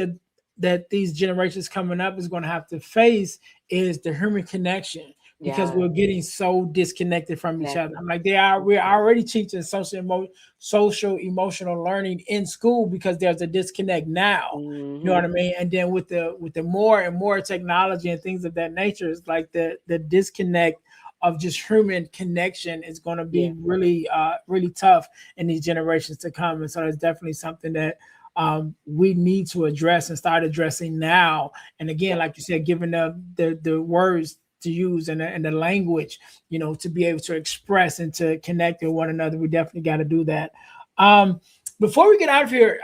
that these generations coming up is going to have to face is the human connection, because Yeah. we're getting so disconnected from each other. Connected. I'm like, we're already teaching social emotional learning in school because there's a disconnect now. You know Hmm. what I mean? And then with the more and more technology and things of that nature, it's like the disconnect of just human connection is going to Yeah. be really tough in these generations to come. And so it's definitely something that we need to address and start addressing now. And again, Yeah. like you said, giving the words to use and the language, to be able to express and to connect with one another. We definitely got to do that. Um, Before we get out of here,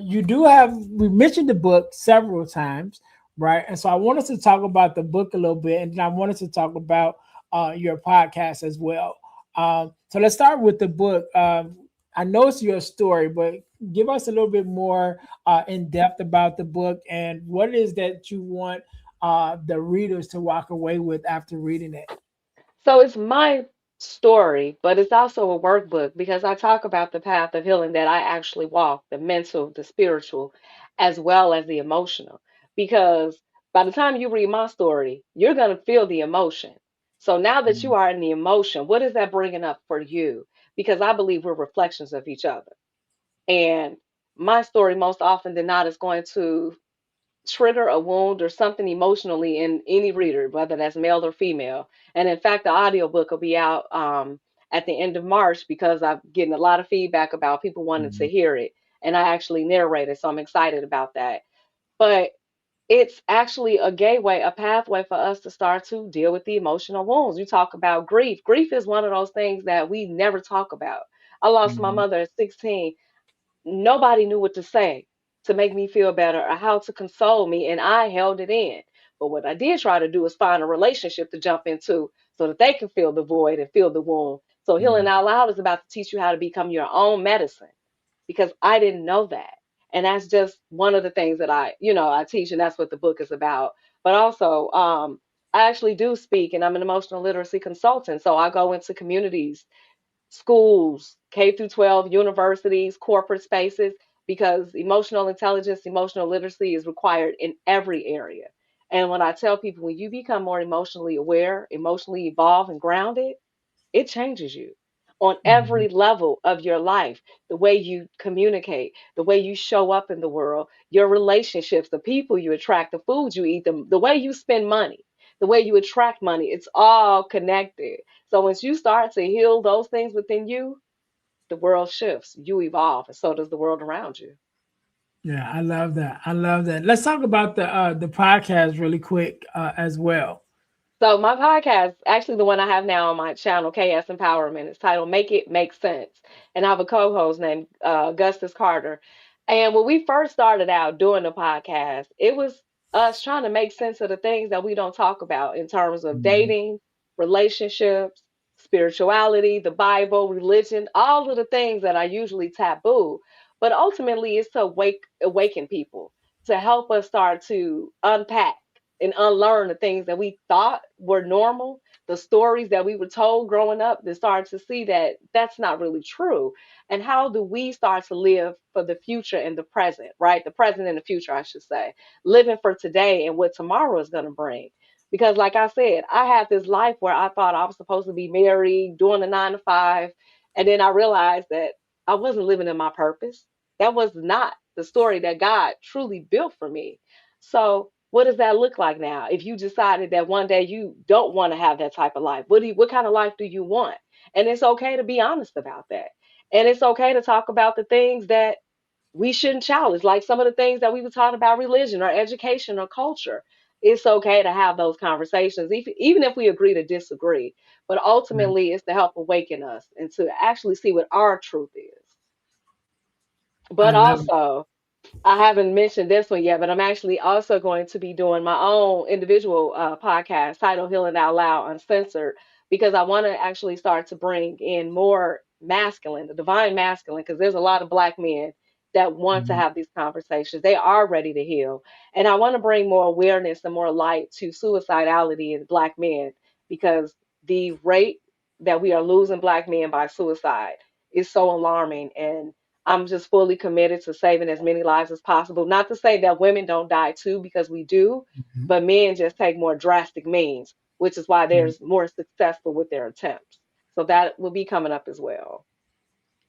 you do have, we mentioned the book several times, right? And so I want us to talk about the book a little bit, and then I wanted to talk about your podcast as well. So let's start with the book. I know it's your story, but give us a little bit more in depth about the book and what it is that you want the readers to walk away with after reading it. So it's my story, but it's also a workbook because I talk about the path of healing that I actually walk, the mental, the spiritual, as well as the emotional. Because by the time you read my story, you're going to feel the emotion. So now that you are in the emotion, what is that bringing up for you? Because I believe we're reflections of each other. And my story, most often than not, is going to trigger a wound or something emotionally in any reader, whether that's male or female. And in fact, the audiobook will be out at the end of March because I'm getting a lot of feedback about people wanting to Mhm. hear it. And I actually narrate it, so I'm excited about that. But it's actually a gateway, a pathway for us to start to deal with the emotional wounds. You talk about grief. Grief is one of those things that we never talk about. I lost my Mhm. mother at 16. Nobody knew what to say to make me feel better or how to console me, and I held it in. But what I did try to do is find a relationship to jump into so that they can feel the void and feel the wound. So healing Mhm. out loud is about to teach you how to become your own medicine because I didn't know that. And that's just one of the things that I teach, and that's what the book is about. But also, I actually do speak, and I'm an emotional literacy consultant. So I go into communities, schools, K through 12, universities, corporate spaces, because emotional intelligence, emotional literacy is required in every area. And when I tell people, when you become more emotionally aware, emotionally evolved and grounded, it changes you on Mhm. every level of your life. The way you communicate, the way you show up in the world, your relationships, the people you attract, the foods you eat, the way you spend money, the way you attract money, it's all connected. So once you start to heal those things within you, the world shifts, you evolve, and so does the world around you. Yeah, I love that. I love that. Let's talk about the podcast really quick as well. So my podcast, actually the one I have now on my channel, KS Empowerment, is titled "Make It Make Sense," and I have a co-host named Augustus Carter. And when we first started out doing the podcast, it was us trying to make sense of the things that we don't talk about in terms of Mhm. dating, relationships, spirituality, the Bible, religion, all of the things that are usually taboo. But ultimately, it's to awaken people, to help us start to unpack and unlearn the things that we thought were normal, the stories that we were told growing up, to start to see that that's not really true. And how do we start to live for the future and the present, right? The present and the future, I should say, living for today and what tomorrow is going to bring. Because, like I said, I had this life where I thought I was supposed to be married, doing a 9 to 5. And then I realized that I wasn't living in my purpose. That was not the story that God truly built for me. So, what does that look like now? If you decided that one day you don't want to have that type of life, what kind of life do you want? And it's okay to be honest about that. And it's okay to talk about the things that we shouldn't challenge, like some of the things that we were talking about, religion or education or culture. It's okay to have those conversations, even if we agree to disagree. But Yeah, ultimately, it's to help awaken us and to actually see what our truth is. I But love it. also, I haven't mentioned this one yet, but I'm actually also going to be doing my own individual podcast titled Healing Out Loud Uncensored, because I want to actually start to bring in more masculine, the divine masculine, because there's a lot of black men that want to Mhm. have these conversations. They are ready to heal. And I want to bring more awareness and more light to suicidality in black men, because the rate that we are losing black men by suicide is so alarming. And I'm just fully committed to saving as many lives as possible. Not to say that women don't die too, because we do, Mhm. but men just take more drastic means, which is why Yeah. there's more successful with their attempts. So that will be coming up as well.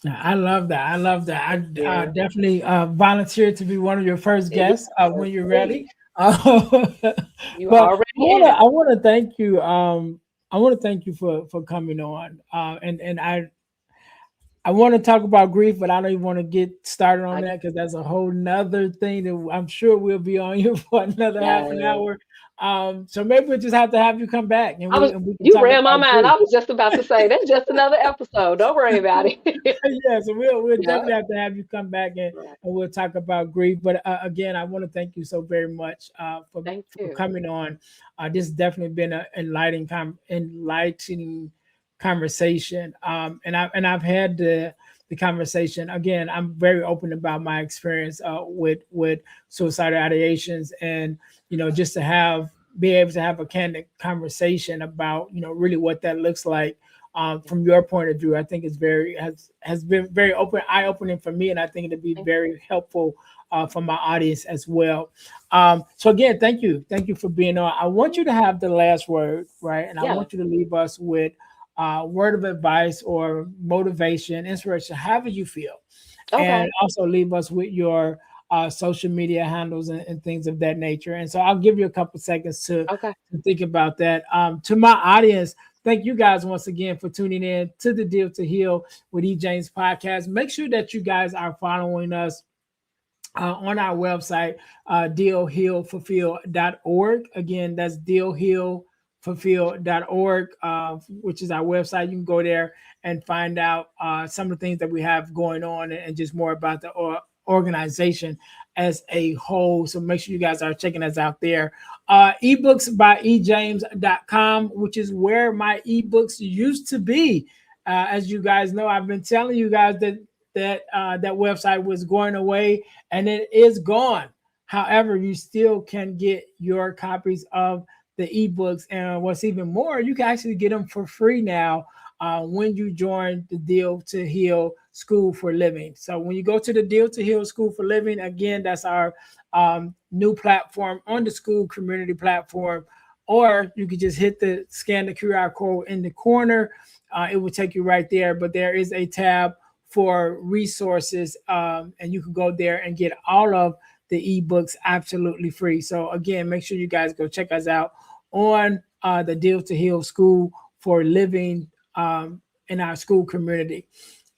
Yeah, I love that. I love that. Thank I you. definitely volunteer to be one of your first Yes, guests when you're please. ready. Uh, You but already have. I want to thank you. I want to thank you for coming on. And I want to talk about grief, but I don't even want to get started on I that because that's a whole nother thing that I'm sure we'll be on here for another half an yes. hour. So maybe we'll just have to have you come back and I was we can You talk read my about mind. grief. I was just about to say that's just another episode. Don't worry about it. Yeah, so we'll Yeah. definitely have to have you come back Right. and we'll talk about grief. But again, I want to thank you so very much Thank for you. coming on. This has definitely been an enlightening conversation. And I've had the conversation again. I'm very open about my experience with suicidal ideations, and just to be able to have a candid conversation about really what that looks like from your point of view. I think it's very has been very eye opening for me, and I think it'll be Thank you. very helpful for my audience as well. So again, thank you for being on. I want you to have the last word, right? And I Yeah. want you to leave us with word of advice or motivation, inspiration, however you feel, and Okay. also leave us with your social media handles and things of that nature. And so I'll give you a couple seconds Okay. to think about that. To my audience, thank you guys once again for tuning in to the Deal to Heal with E. James podcast. Make sure that you guys are following us on our website, dealhealfulfill.org. Again, that's dealhealfulfill.org, which is our website. You can go there and find out some of the things that we have going on and just more about the organization as a whole. So make sure you guys are checking us out there. Ebooks by ejames.com, which is where my ebooks used to be. As you guys know, I've been telling you guys that website was going away, and it is gone. However, you still can get your copies of the ebooks, and what's even more, you can actually get them for free now when you join the Deal to Heal School for Living. So when you go to the Deal to Heal School for Living, again, that's our new platform on the school community platform. Or you could just hit the scan the QR code in the corner. It will take you right there. But there is a tab for resources, and you can go there and get all of the ebooks absolutely free. So again, make sure you guys go check us out on the Deal to Heal School for Living in our school community.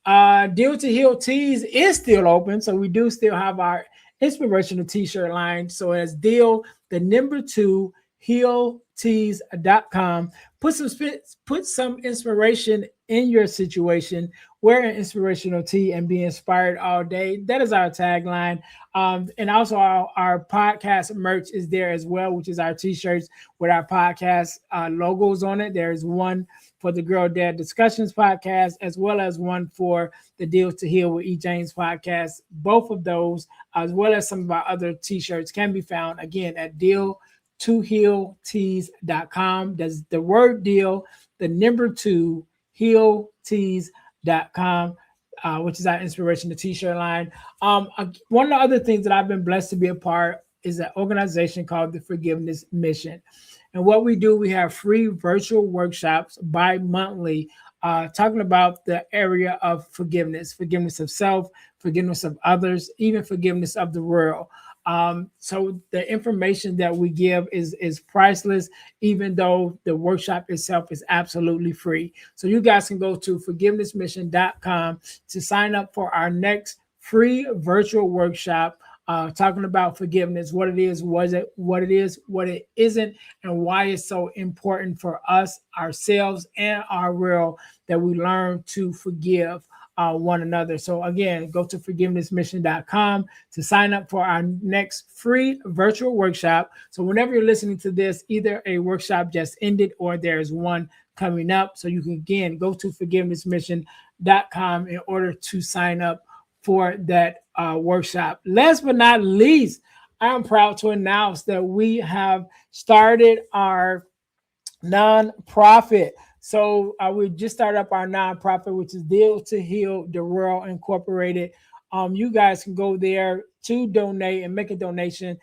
Deal to Heal Tees is still open, so we do still have our inspirational t-shirt line. So as Deal, the number two, healtees.com. Put some inspiration in your situation. Wear an inspirational tee and be inspired all day. That is our tagline. And also our podcast merch is there as well, which is our t-shirts with our podcast logos on it. There is one for the Girl Dad Discussions podcast, as well as one for the Deal to Heal with E. James podcast. Both of those, as well as some of our other t-shirts, can be found again at deal2healtees.com. That's the word deal, the number two, healtees.com. Which is our inspiration, the t-shirt line. One of the other things that I've been blessed to be a part is an organization called the Forgiveness Mission. And what we do, we have free virtual workshops bi-monthly talking about the area of forgiveness, forgiveness of self, forgiveness of others, even forgiveness of the world. So the information that we give is priceless, even though the workshop itself is absolutely free. So you guys can go to forgivenessmission.com to sign up for our next free virtual workshop talking about forgiveness, what it is, what it isn't, and why it's so important for us, ourselves, and our world that we learn to forgive one another. So again, go to forgivenessmission.com to sign up for our next free virtual workshop. So whenever you're listening to this, either a workshop just ended or there's one coming up. So you can again go to forgivenessmission.com in order to sign up for that workshop. Last but not least, I am proud to announce that we have started our nonprofit. So we just started up our nonprofit, which is Deal to Heal the World Incorporated. You guys can go there to donate and make a donation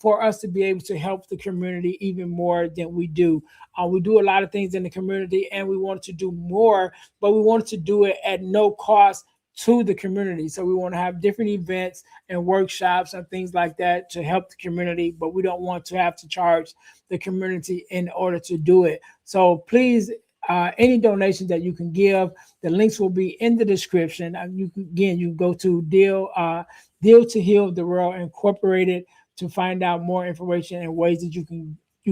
for us to be able to help the community even more than we do. We do a lot of things in the community and we want to do more, but we want to do it at no cost to the community. So we want to have different events and workshops and things like that to help the community, but we don't want to have to charge the community in order to do it. So please, any donations that you can give, the links will be in the description. You go to Deal to Heal the World Incorporated to find out more information and ways that you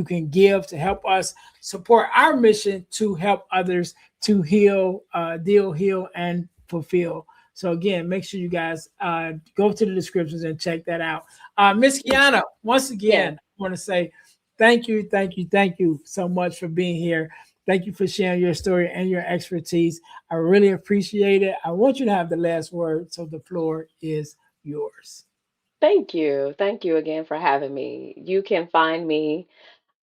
can give to help us support our mission to help others to heal, deal, heal, and fulfill. So again, make sure you guys go to the descriptions and check that out. Miss Keana, once Yes. again, I want to say thank you so much for being here. Thank you for sharing your story and your expertise. I really appreciate it. I want you to have the last word, so the floor is yours. Thank you. Thank you again for having me. You can find me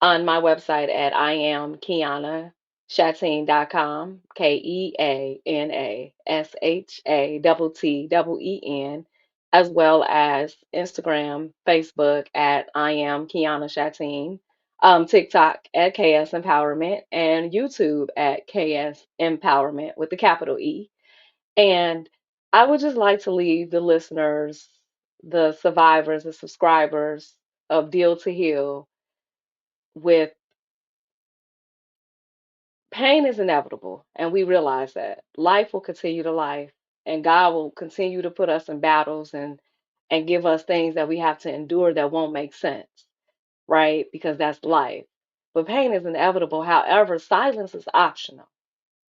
on my website at iamkeanashateen.com, KeanaShatten, as well as Instagram, Facebook at I am Keana Shateen, TikTok at KS Empowerment, and YouTube at KS Empowerment with the capital E. And I would just like to leave the listeners, the survivors, the subscribers of Deal to Heal with pain is inevitable, and we realize that life will continue to life, and God will continue to put us in battles and give us things that we have to endure that won't make sense, right? Because that's life. But pain is inevitable. However, silence is optional.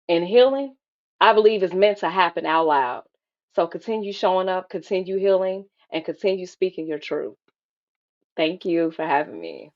And healing, I believe, is meant to happen out loud. So continue showing up, continue healing, and continue speaking your truth. Thank you for having me.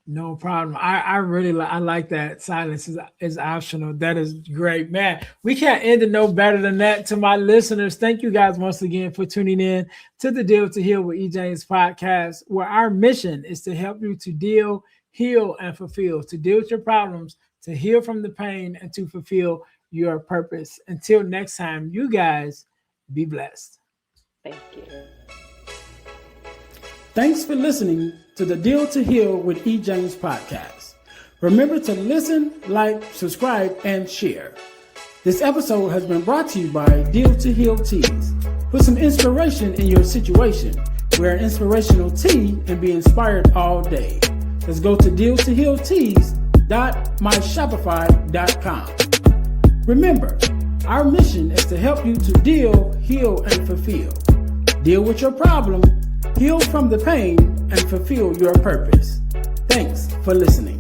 No problem. I really I like that. Silence is optional. That is great, man. We can't end it no better than that. To my listeners, thank you guys once again for tuning in to the Deal to Heal with E. James podcast, where our mission is to help you to deal, heal, and fulfill. To deal with your problems, to heal from the pain, and to fulfill your purpose. Until next time, you guys be blessed. Thank you. Thanks for listening to the Deal to Heal with E. James podcast. Remember to listen, like, subscribe, and share. This episode has been brought to you by Deal to Heal Teas. Put some inspiration in your situation. Wear an inspirational tea and be inspired all day. Let's go to dealtohealteas.myshopify.com. Remember, our mission is to help you to deal, heal, and fulfill. Deal with your problem, heal from the pain, and fulfill your purpose. Thanks for listening.